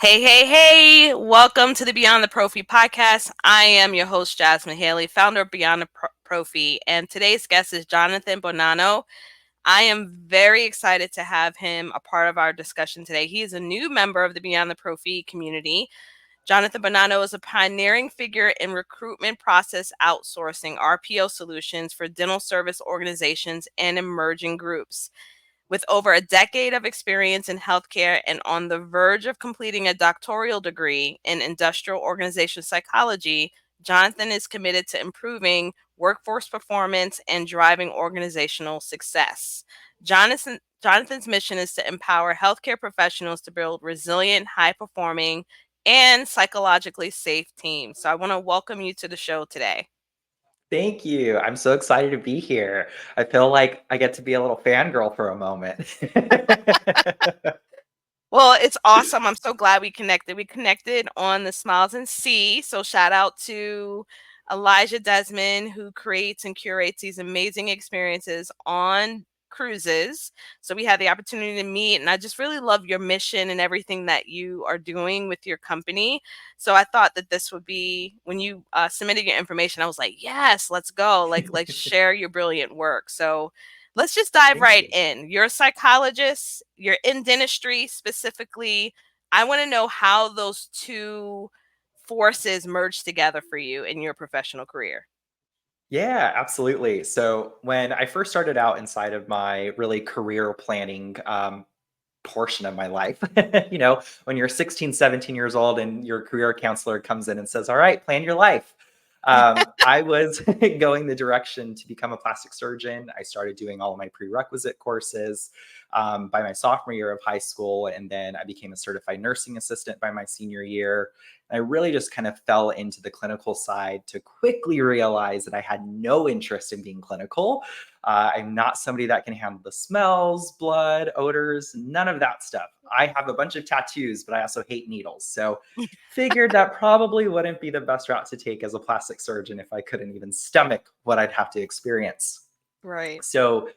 Hey. Welcome to the Beyond the Prophy Podcast. I am your host, Jasmin Haley, founder of Beyond the Prophy, and today's guest is Jonathan Bonanno. I am very excited to have him a part of our discussion today. He is a new member of the Beyond the Prophy community. Jonathan Bonanno is a pioneering figure in recruitment process outsourcing RPO solutions for dental service organizations and emerging groups. With over a decade of experience in healthcare and on the verge of completing a doctoral degree in industrial organization psychology, Jonathan is committed to improving workforce performance and driving organizational success. Jonathan's mission is to empower healthcare professionals to build resilient, high performing, and psychologically safe teams. So I want to welcome you to the show today. Thank you. I'm so excited to be here. I feel like I get to be a little fangirl for a moment. Well, it's awesome. I'm so glad we connected. We connected on the Smiles and Sea. So shout out to Elijah Desmond, who creates and curates these amazing experiences on cruises. So we had the opportunity to meet, and I just really love your mission and everything that you are doing with your company. So I thought that this would be when you submitted your information. I was like, yes, let's go. Like share your brilliant work. So let's just dive Thank right you. in. You're a psychologist, you're in dentistry specifically. I want to know how those two forces merge together for you in your professional career. Yeah, absolutely. So when I first started out inside of my really career planning portion of my life, when you're 16, 17 years old and your career counselor comes in and says, all right, plan your life. I was going the direction to become a plastic surgeon. I started doing all of my prerequisite courses by my sophomore year of high school. And then I became a certified nursing assistant by my senior year. And I really just kind of fell into the clinical side to quickly realize that I had no interest in being clinical. I'm not somebody that can handle the smells, blood, odors, none of that stuff. I have a bunch of tattoos, but I also hate needles. So figured that probably wouldn't be the best route to take as a plastic surgeon if I couldn't even stomach what I'd have to experience. Right. So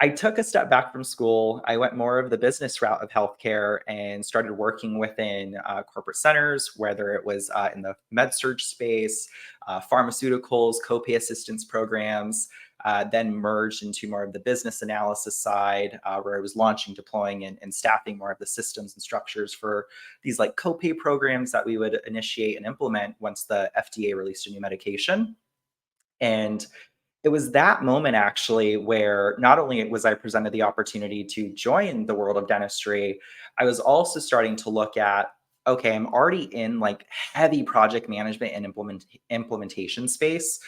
I took a step back from school. I went more of the business route of healthcare and started working within corporate centers, whether it was in the med surg space, pharmaceuticals, copay assistance programs. Then merged into more of the business analysis side, where I was launching, deploying, and staffing more of the systems and structures for these like copay programs that we would initiate and implement once the FDA released a new medication. And it was that moment actually where not only was I presented the opportunity to join the world of dentistry, I was also starting to look at, okay, I'm already in like heavy project management and implementation space.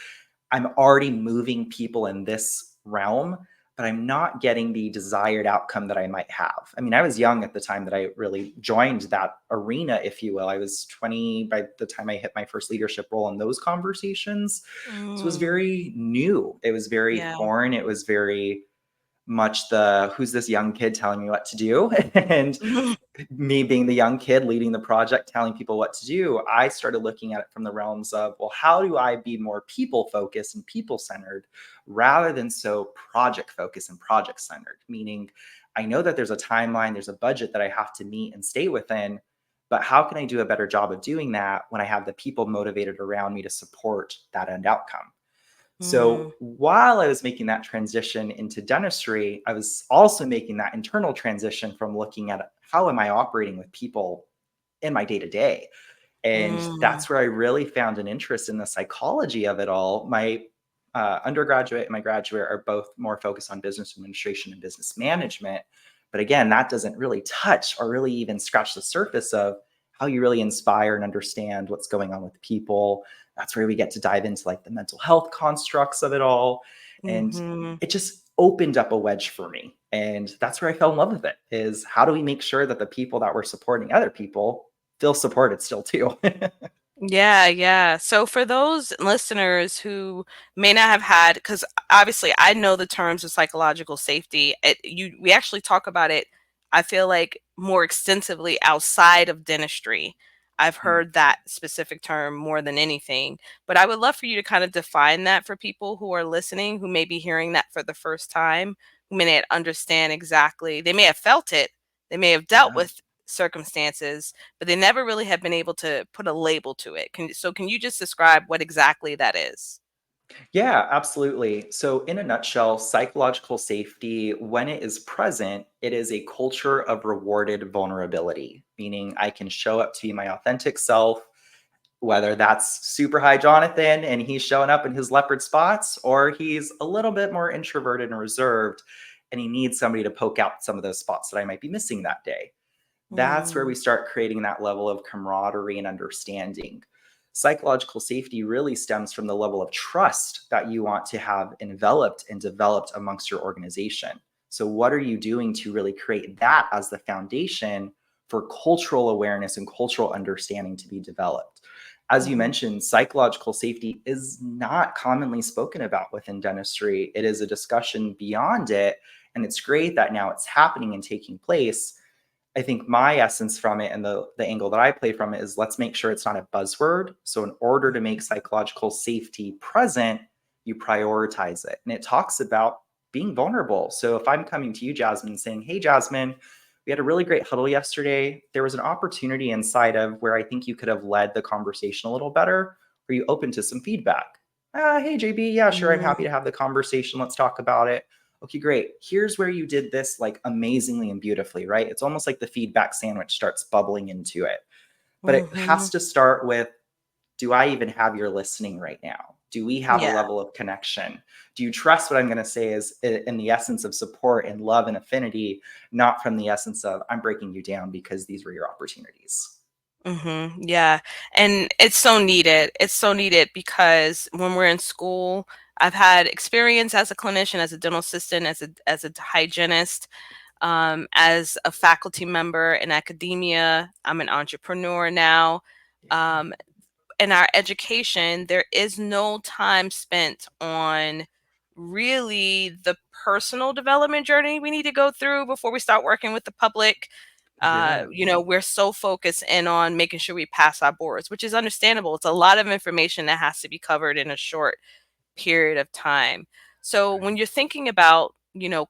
I'm already moving people in this realm, but I'm not getting the desired outcome that I might have. I mean, I was young at the time that I really joined that arena, if you will. I was 20 by the time I hit my first leadership role in those conversations. So it was Mm, very new. It was very yeah. foreign. It was very much the who's this young kid telling me what to do? And me being the young kid leading the project, telling people what to do, I started looking at it from the realms of, well, how do I be more people focused and people centered rather than so project focused and project centered? Meaning, I know that there's a timeline, there's a budget that I have to meet and stay within, but how can I do a better job of doing that when I have the people motivated around me to support that end outcome? Mm, So while I was making that transition into dentistry, I was also making that internal transition from looking at how am I operating with people in my day to day. And mm, that's where I really found an interest in the psychology of it all. My undergraduate and my graduate are both more focused on business administration and business management. But again, that doesn't really touch or really even scratch the surface of how you really inspire and understand what's going on with people. That's where we get to dive into like the mental health constructs of it all. And mhm. it just opened up a wedge for me. And that's where I fell in love with it, is how do we make sure that the people that we're supporting other people feel supported still too? Yeah. So for those listeners who may not have had, because obviously I know the terms of psychological safety, we actually talk about it, I feel like more extensively outside of dentistry. I've Mm. heard that specific term more than anything, but I would love for you to kind of define that for people who are listening, who may be hearing that for the first time, who may not understand exactly. They may have felt it, they may have dealt Yeah. with circumstances, but they never really have been able to put a label to it. Can you just describe what exactly that is? Yeah, absolutely. So, in a nutshell, psychological safety, when it is present, it is a culture of rewarded vulnerability, meaning I can show up to be my authentic self, whether that's super high Jonathan and he's showing up in his leopard spots, or he's a little bit more introverted and reserved and he needs somebody to poke out some of those spots that I might be missing that day. That's where Mm, we start creating that level of camaraderie and understanding. Psychological safety really stems from the level of trust that you want to have enveloped and developed amongst your organization. So, what are you doing to really create that as the foundation for cultural awareness and cultural understanding to be developed? As you mhm, mentioned, psychological safety is not commonly spoken about within dentistry. It is a discussion beyond it. And it's great that now it's happening and taking place. I think my essence from it and the angle that I play from it is let's make sure it's not a buzzword. So in order to make mhm, psychological safety present, you prioritize it. And it talks about being vulnerable. So if I'm coming to you, Jasmin, saying, "Hey, Jasmin, we had a really great huddle yesterday. There was an opportunity inside of where I think you could have led the conversation a little better. Are you open to some feedback?" Hey, JB, yeah, sure. I'm happy mm, to have the conversation. Let's talk about it. Okay, great. Here's where you did this like amazingly and beautifully, right? It's almost like the feedback sandwich starts bubbling into it. But it has mhm. to start with, do I even have your listening right now? Do we have a Yeah. level of connection? Do you trust what I'm going to say is in the essence of support and love and affinity, not from the essence of I'm breaking you down because these were your opportunities? Yeah. And it's so needed. It's so needed because when we're in school, I've had experience as a clinician, as a dental assistant, as a hygienist, as a faculty member in academia. I'm an entrepreneur now. Yeah, Um, in our education, there is no time spent on really the personal development journey we need to go through before we start working with the public. yeah, We're so focused in on making sure we pass our boards, which is understandable. It's a lot of information that has to be covered in a short period of time. So when right. you're thinking about,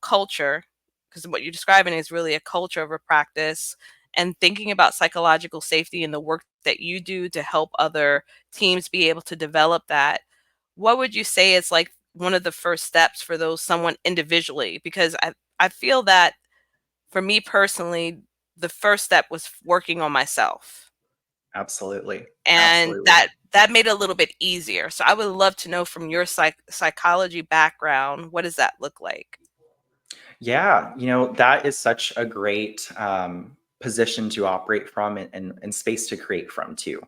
culture, because what you're describing is really a culture of a practice, and thinking about psychological safety and the work that you do to help other teams be able to develop that, what would you say is like one of the first steps for those someone individually? Because I feel that for me personally, the first step was working on myself. Absolutely. And Absolutely. that made it a little bit easier. So I would love to know from your psychology background, what does that look like? Yeah, that is such a great position to operate from and space to create from too.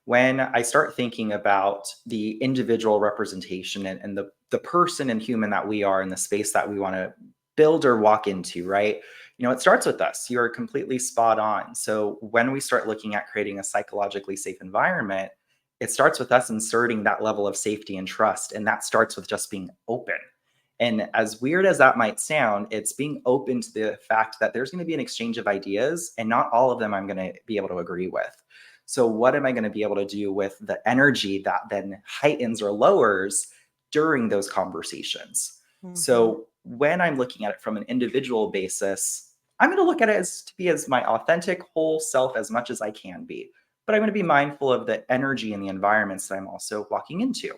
When I start thinking about the individual representation and the person and human that we are in the space that we want to build or walk into, right? It starts with us. You are completely spot on. So when we start looking at creating a psychologically safe environment, it starts with us inserting that level of safety and trust. And that starts with just being open. And as weird as that might sound, it's being open to the fact that there's going to be an exchange of ideas, and not all of them I'm going to be able to agree with. So, what am I going to be able to do with the energy that then heightens or lowers during those conversations? Mhm, So, when I'm looking at it from an individual basis, I'm going to look at it as to be as my authentic whole self as much as I can be. But I'm going to be mindful of the energy and the environments that I'm also walking into.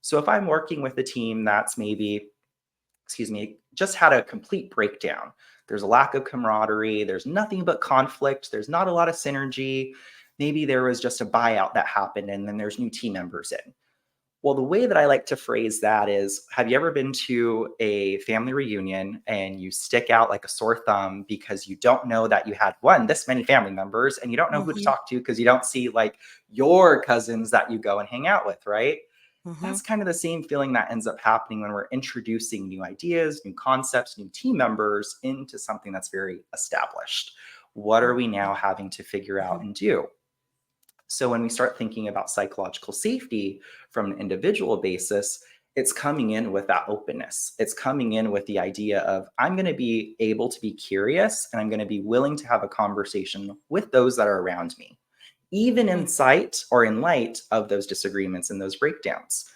So, if I'm working with a team that's maybe just had a complete breakdown. There's a lack of camaraderie. There's nothing but conflict. There's not a lot of synergy. Maybe there was just a buyout that happened and then there's new team members in. Well, the way that I like to phrase that is, have you ever been to a family reunion and you stick out like a sore thumb because you don't know that you had this many family members, and you don't know who to mhm, talk to because you don't see like your cousins that you go and hang out with, right? mhm, That's kind of the same feeling that ends up happening when we're introducing new ideas, new concepts, new team members into something that's very established. What are we now having to figure out mhm, and do? So, when we start thinking about psychological safety from an individual basis, it's coming in with that openness. It's coming in with the idea of I'm going to be able to be curious and I'm going to be willing to have a conversation with those that are around me, even in mhm, sight or in light of those disagreements and those breakdowns.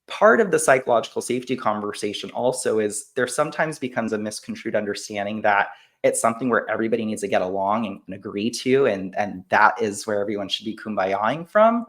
Part of the psychological safety conversation also is there sometimes becomes a misconstrued understanding that it's something where everybody needs to get along and agree to, and that is where everyone should be kumbayaing from,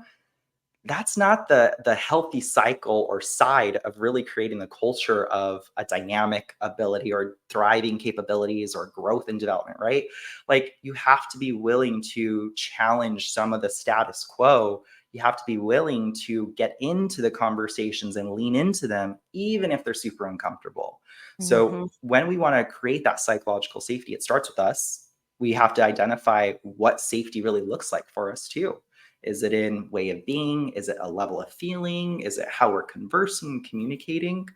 that's not the healthy cycle or side of really creating the culture of a dynamic ability or thriving capabilities or growth and development, right? Like, you have to be willing to challenge some of the status quo. You have to be willing to get into the conversations and lean into them, even if they're super uncomfortable. So Mm-hmm. when we want to create that psychological safety, it starts with us. We have to identify what safety really looks like for us too. Is it in way of being? Is it a level of feeling? Is it how we're conversing, communicating?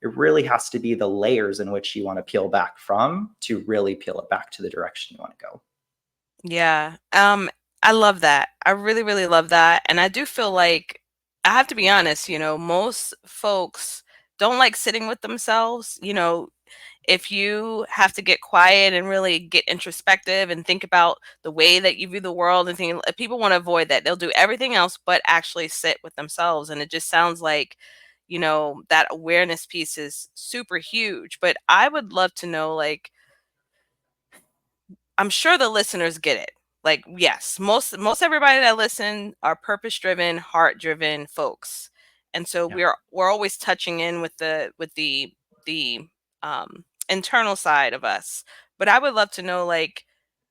It really has to be the layers in which you want to peel back from to really peel it back to the direction you want to go. Yeah. I love that. I really, really love that. And I do feel like I have to be honest, most folks don't like sitting with themselves. If you have to get quiet and really get introspective and think about the way that you view the world and think, people want to avoid that. They'll do everything else but actually sit with themselves. And it just sounds like, that awareness piece is super huge. But I would love to know, like, I'm sure the listeners get it. Like, yes, most everybody that listen are purpose driven, heart driven folks, and so Yeah. we're always touching in with the internal side of us. But I would love to know, like,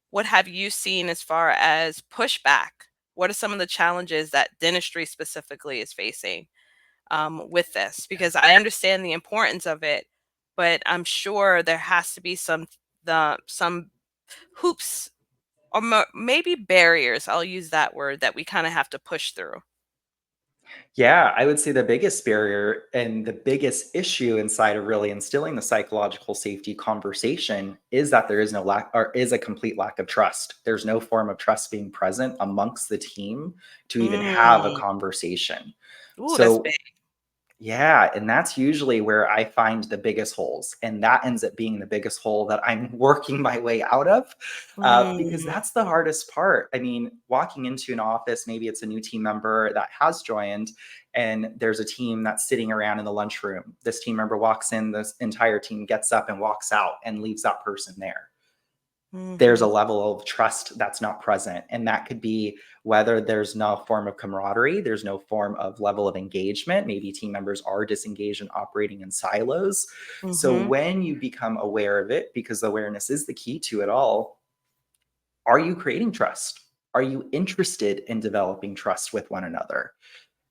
what have you seen as far as pushback? What are some of the challenges that dentistry specifically is facing with this? Because I understand the importance of it, but I'm sure there has to be some hoops or maybe barriers, I'll use that word, that we kind of have to push through. Yeah, I would say the biggest barrier and the biggest issue inside of really instilling the psychological safety conversation is that there is no lack or is a complete lack of trust. There's no form of trust being present amongst the team to even have a Mm. conversation. Ooh, that's big. So yeah, and that's usually where I find the biggest holes, and that ends up being the biggest hole that I'm working my way out of, because Mm. that's the hardest part. I mean, walking into an office, maybe it's a new team member that has joined, and there's a team that's sitting around in the lunchroom. This team member walks in, this entire team gets up and walks out and leaves that person there. There's a Mhm. level of trust that's not present. And that could be whether there's no form of camaraderie, there's no form of level of engagement. Maybe team members are disengaged and operating in silos. So Mhm. when you become aware of it, because awareness is the key to it all, are you creating trust? Are you interested in developing trust with one another?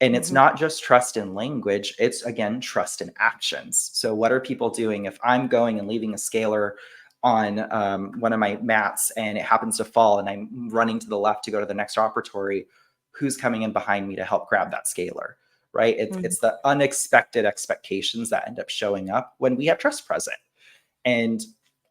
And it's Mhm. not just trust in language, it's again trust in actions. So what are people doing if I'm going and leaving a scalar on one of my mats and it happens to fall and I'm running to the left to go to the next operatory? Who's coming in behind me to help grab that scalar? Right, Mhm. it's the unexpected expectations that end up showing up when we have trust present. And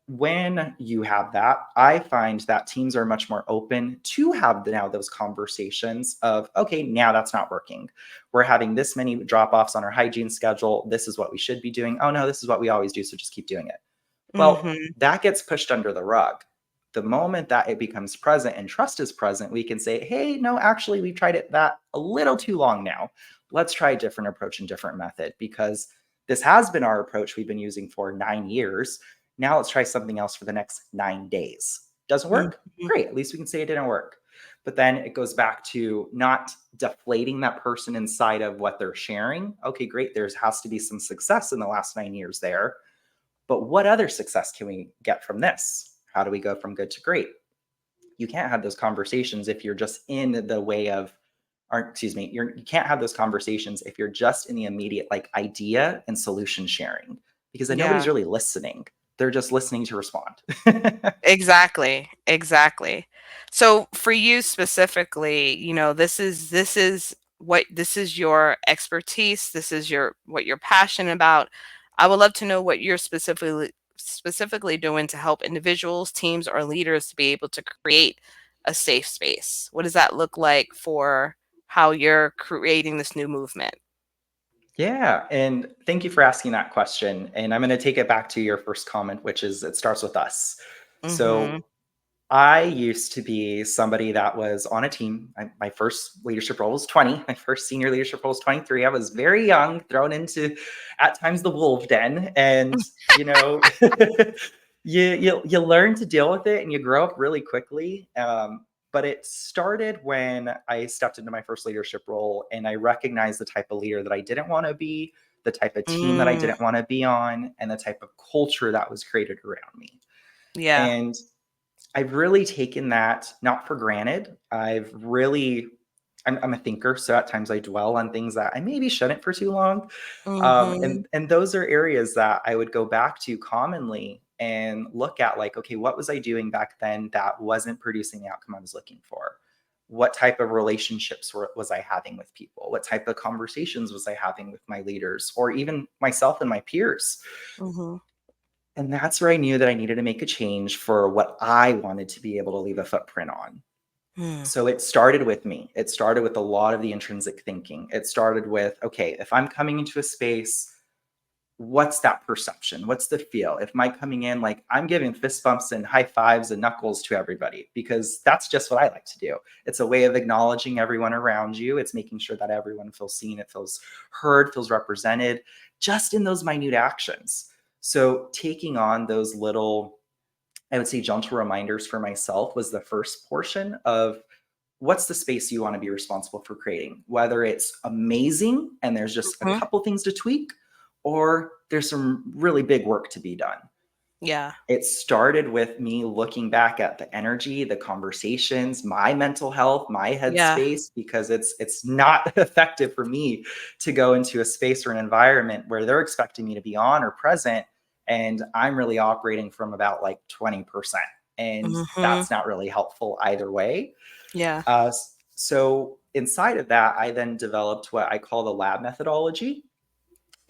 when you have that, I find that teams are much more open to have now those conversations of, okay, now that's not working. We're having this many drop offs on our hygiene schedule. This is what we should be doing. Oh, no, this is what we always do. So just keep doing it. Well, Mhm. that gets pushed under the rug. The moment that it becomes present and trust is present, we can say, hey, no, actually, we've tried it that a little too long now. Let's try a different approach and different method because this has been our approach we've been using for 9 years. Now let's try something else for the next 9 days. Doesn't work? Mhm. Great. At least we can say it didn't work. But then it goes back to not deflating that person inside of what they're sharing. Okay, great. There has to be some success in the last 9 years there. But what other success can we get from this? How do we go from good to great? You can't have those conversations if you're just in the way of, or excuse me, you can't have those conversations if you're just in the immediate like idea and solution sharing because then Yeah. nobody's really listening. They're just listening to respond. Exactly, exactly. So for you specifically, this is your expertise, this is your what you're passionate about. I would love to know what you're specifically doing to help individuals, teams, or leaders to be able to create a safe space. What does that look like for how you're creating this new movement? Yeah. And thank you for asking that question. And I'm going to take it back to your first comment, which is it starts with us. Mhm. So I used to be somebody that was on a team. My first leadership role was 20. My first senior leadership role was 23. I was very young, thrown into at times the wolf den. And, you learn to deal with it and you grow up really quickly. But it started when I stepped into my first leadership role and I recognized the type of leader that I didn't want to be, the type of team that I Mm, didn't want to be on, and the type of culture that was created around me. yeah. And I've really taken that not for granted. I'm a thinker, so at times I dwell on things that I maybe shouldn't for too long. Mhm. And those are areas that I would go back to commonly and look at, like, okay, what was I doing back then that wasn't producing the outcome I was looking for? What type of relationships was I having with people? What type of conversations was I having with my leaders or even myself and my peers? Mhm. And that's where I knew that I needed to make a change for what I wanted to be able to leave a footprint on. Mm. So it started with me. It started with a lot of the intrinsic thinking. It started with, okay, if I'm coming into a space, what's that perception? What's the feel? If am I coming in like I'm giving fist bumps and high fives and knuckles to everybody because that's just what I like to do. It's a way of acknowledging everyone around you. It's making sure that everyone feels seen, it feels heard, feels represented, just in those minute actions. So taking on those little, I would say, gentle reminders for myself was the first portion of what's the space you want to be responsible for creating, whether it's amazing and there's just a Mhm. couple things to tweak, or there's some really big work to be done. Yeah. It started with me looking back at the energy, the conversations, my mental health, my Yeah. headspace, because it's not effective for me to go into a space or an environment where they're expecting me to be on or present, and I'm really operating from about like 20%. And Mhm. that's not really helpful either way. Yeah. So inside of that, I then developed what I call the lab methodology,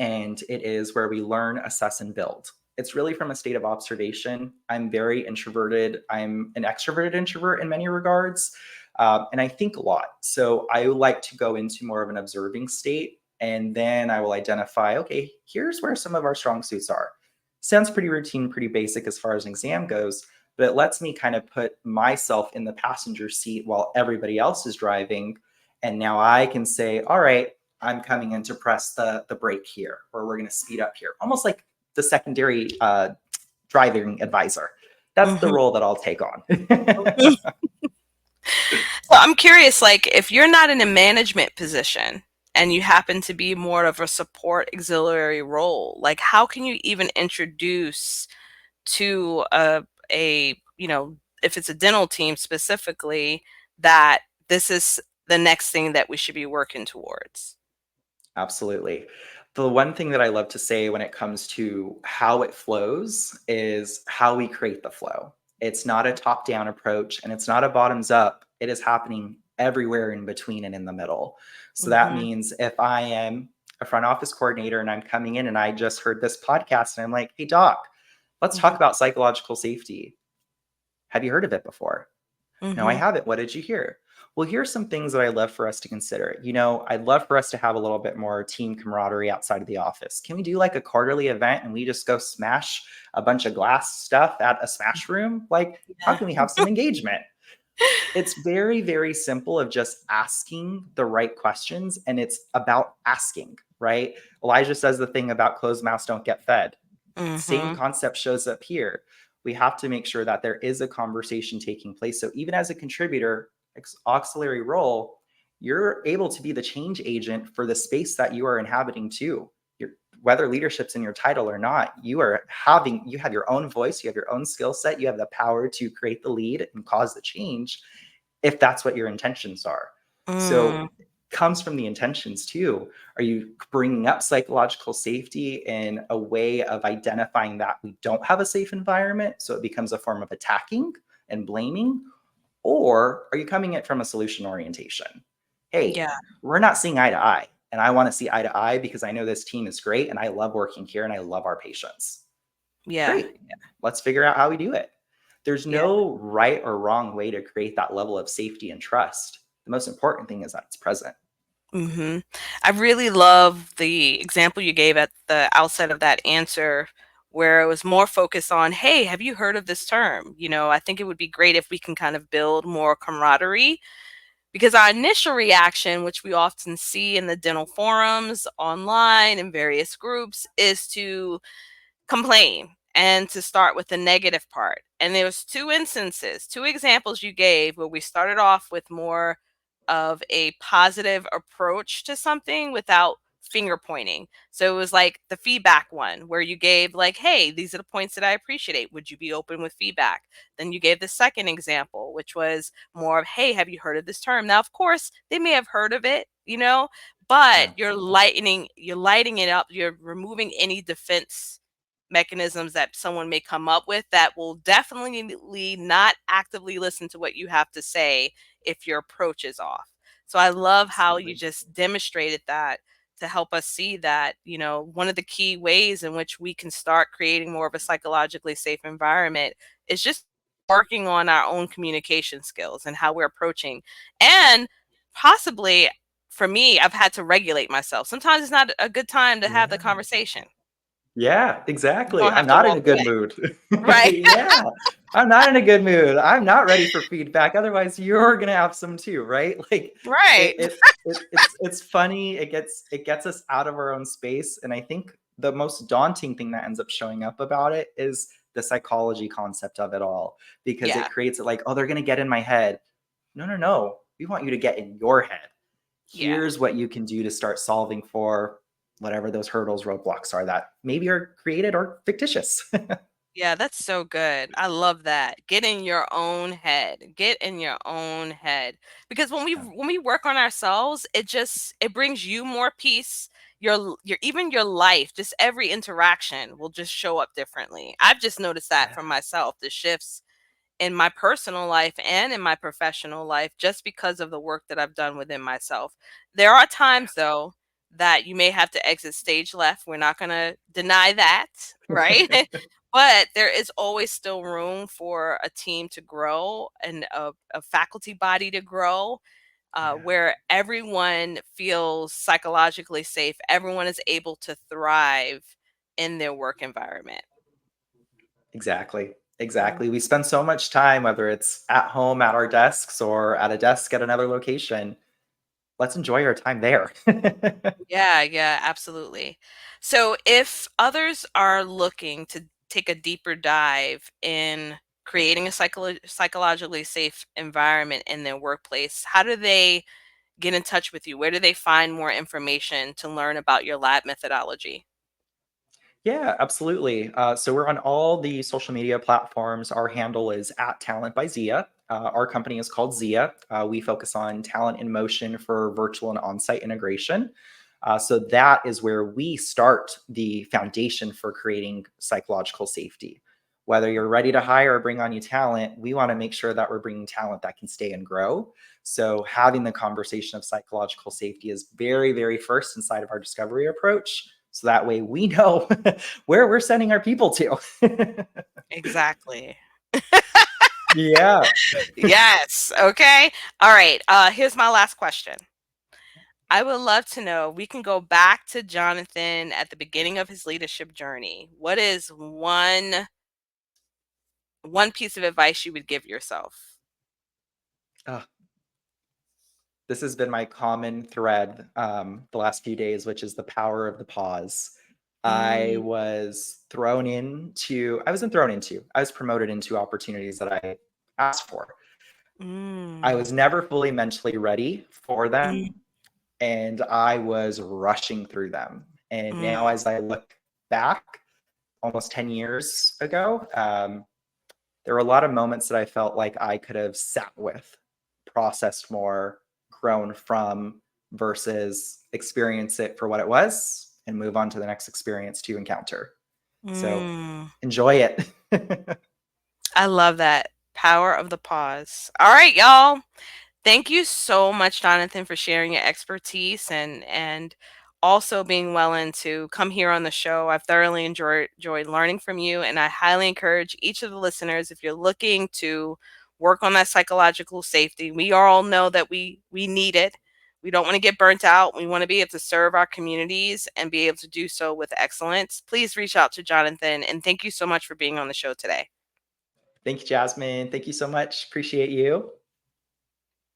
and it is where we learn, assess, and build. It's really from a state of observation. I'm very introverted. I'm an extroverted introvert in many regards, and I think a lot. So I like to go into more of an observing state, and then I will identify, okay, here's where some of our strong suits are. Sounds pretty routine, pretty basic as far as an exam goes, but it lets me kind of put myself in the passenger seat while everybody else is driving. And now I can say, all right, I'm coming in to press the brake here, or we're going to speed up here. Almost like the secondary driving advisor. That's the Mhm. role that I'll take on. So I'm curious, like, if you're not in a management position and you happen to be more of a support auxiliary role, like, how can you even introduce to if it's a dental team specifically, that this is the next thing that we should be working towards? Absolutely. The one thing that I love to say when it comes to how it flows is how we create the flow. It's not a top down approach and it's not a bottoms up. It is happening everywhere in between and in the middle. So that Mhm. means if I am a front office coordinator and I'm coming in and I just heard this podcast and I'm like, hey, doc, let's talk Mhm. about psychological safety. Have you heard of it before? No, I Mhm. haven't. What did you hear? Well, here's some things that I'd love for us to consider. I'd love for us to have a little bit more team camaraderie outside of the office. Can we do like a quarterly event and we just go smash a bunch of glass stuff at a smash room? Like, how Yeah. can we have some engagement? It's very, very simple of just asking the right questions. And it's about asking, right? Elijah says the thing about closed mouths don't get fed. Same Mhm. concept shows up here. We have to make sure that there is a conversation taking place. So even as a contributor, auxiliary role, you're able to be the change agent for the space that you are inhabiting too. You're, whether leadership's in your title or not, you have your own voice, you have your own skill set, you have the power to create the lead and cause the change if that's what your intentions are. So Mm. comes from the intentions too. Are you bringing up psychological safety in a way of identifying that we don't have a safe environment, so it becomes a form of attacking and blaming? Or are you coming at from a solution orientation? Hey, Yeah. we're not seeing eye to eye, and I want to see eye to eye because I know this team is great and I love working here and I love our patients. Yeah. Great. Let's figure out how we do it. There's Yeah. no right or wrong way to create that level of safety and trust. The most important thing is that it's present. Mhm. I really love the example you gave at the outset of that answer, where it was more focused on, "Hey, have you heard of this term?" I think it would be great if we can kind of build more camaraderie, because our initial reaction, which we often see in the dental forums, online, in various groups, is to complain and to start with the negative part. And there was two instances, two examples you gave where we started off with more of a positive approach to something without finger pointing. So it was like the feedback one where you gave like, hey, these are the points that I appreciate. Would you be open with feedback? Then you gave the second example, which was more of, hey, have you heard of this term? Now, of course, they may have heard of it, but Yeah, you're lighting it up. You're removing any defense mechanisms that someone may come up with that will definitely not actively listen to what you have to say if your approach is off. So I love how you absolutely. just demonstrated that to help us see that, one of the key ways in which we can start creating more of a psychologically safe environment is just working on our own communication skills and how we're approaching. And possibly for me, I've had to regulate myself. Sometimes it's not a good time to have the Yeah. conversation. Yeah, You exactly. don't I'm have to not in walk a good away. mood. Right. Yeah, I'm not in a good mood. I'm not ready for feedback. Otherwise, you're gonna have some too, right? Like Right. it's funny. It gets us out of our own space, and I think the most daunting thing that ends up showing up about it is the psychology concept of it all, because Yeah. it creates it like, oh, they're gonna get in my head. No, no, no. We want you to get in your head. Yeah. Here's what you can do to start solving for whatever those hurdles, roadblocks are that maybe are created or fictitious. Yeah, that's so good. I love that. Get in your own head. Get in your own head. Because Yeah. when we work on ourselves, it brings you more peace. Your even your life, just every interaction will just show up differently. I've just noticed that Yeah. from myself, the shifts in my personal life and in my professional life just because of the work that I've done within myself. There are times though that you may have to exit stage left. We're not going to deny that, right? But there is always still room for a team to grow and a faculty body to grow, Yeah. where everyone feels psychologically safe. Everyone is able to thrive in their work environment. Exactly. Mm. Exactly. We spend so much time, whether it's at home at our desks or at a desk at another location. Let's enjoy our time there. Yeah, yeah, absolutely. So if others are looking to take a deeper dive in creating a psychologically safe environment in their workplace, how do they get in touch with you? Where do they find more information to learn about your lab methodology? Yeah, absolutely. So we're on all the social media platforms. Our handle is at Talent by Zia. Our company is called Zia. We focus on talent in motion for virtual and on-site integration. So that is where we start the foundation for creating psychological safety. Whether you're ready to hire or bring on new talent, we want to make sure that we're bringing talent that can stay and grow. So having the conversation of psychological safety is very, very first inside of our discovery approach. So that way we know where we're sending our people to. Exactly. Yeah. Yes. Okay. All right. Here's my last question. I would love to know, we can go back to Jonathan at the beginning of his leadership journey. What is one piece of advice you would give yourself? Uh, this has been my common thread the last few days, which is the power of the pause. Mm, I wasn't thrown into, I was promoted into opportunities that I asked for. I mm, was never fully mentally ready for mm, them, and I was rushing through them. And mm, now, as I look back almost 10 years ago, there were a lot of moments that I felt like I could have sat with, processed more, grown from, versus experience it for what it was and move on to the next experience to encounter. So mm. enjoy it. I love that. Power of the pause. All right, y'all. Thank you so much, Jonathan, for sharing your expertise and also being willing to come here on the show. I've thoroughly enjoyed learning from you, and I highly encourage each of the listeners, if you're looking to work on that psychological safety, we all know that we need it. We don't want to get burnt out. We want to be able to serve our communities and be able to do so with excellence. Please reach out to Jonathan, and thank you so much for being on the show today. Thank you, Jasmine. Thank you so much. Appreciate you.